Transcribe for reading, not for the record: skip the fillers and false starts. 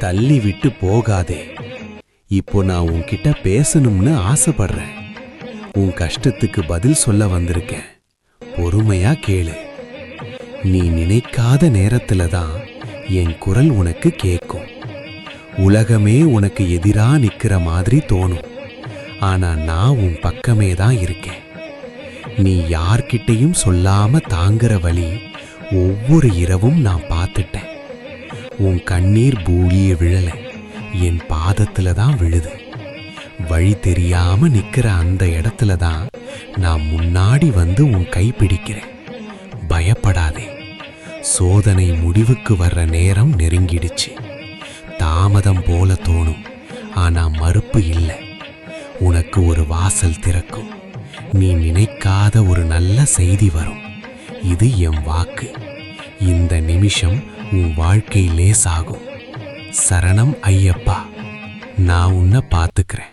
தள்ளி விட்டு போகாதே. இப்போ நான் உன்கிட்ட பேசணும்னு ஆசைப்படுறேன். உன் கஷ்டத்துக்கு பதில் சொல்ல வந்திருக்கேன். பொறுமையா கேளு. நீ நினைக்காத நேரத்துல தான் என் குரல் உனக்கு கேட்கும். உலகமே உனக்கு எதிரா நிக்கிற மாதிரி தோணும். ஆனா நான் உன் பக்கமே தான் இருக்கேன். நீ யார்கிட்டையும் சொல்லாம தாங்குற வழி ஒவ்வொரு இரவும் நான் பார்த்துட்டேன். உன் கண்ணீர் பூழிய விழல, என் பாதத்துல தான் விழுது. வழி தெரியாம நிக்கிற அந்த இடத்துல தான் நான் முன்னாடி வந்து உன் கை பிடிக்கிறேன். பயப்படாதே. சோதனை முடிவுக்கு வர்ற நேரம் நெருங்கிடுச்சு. தாமதம் போல தோணும், ஆனா மறுப்பு இல்லை. உனக்கு ஒரு வாசல் திறக்கும். நீ நினைக்காத ஒரு நல்ல செய்தி வரும். இது என் வாக்கு. இந்த நிமிஷம் உன் வாழ்க்கை லேசாகும். சரணம் ஐயப்பா. நான் உன்னை பார்த்துக்கிறேன்.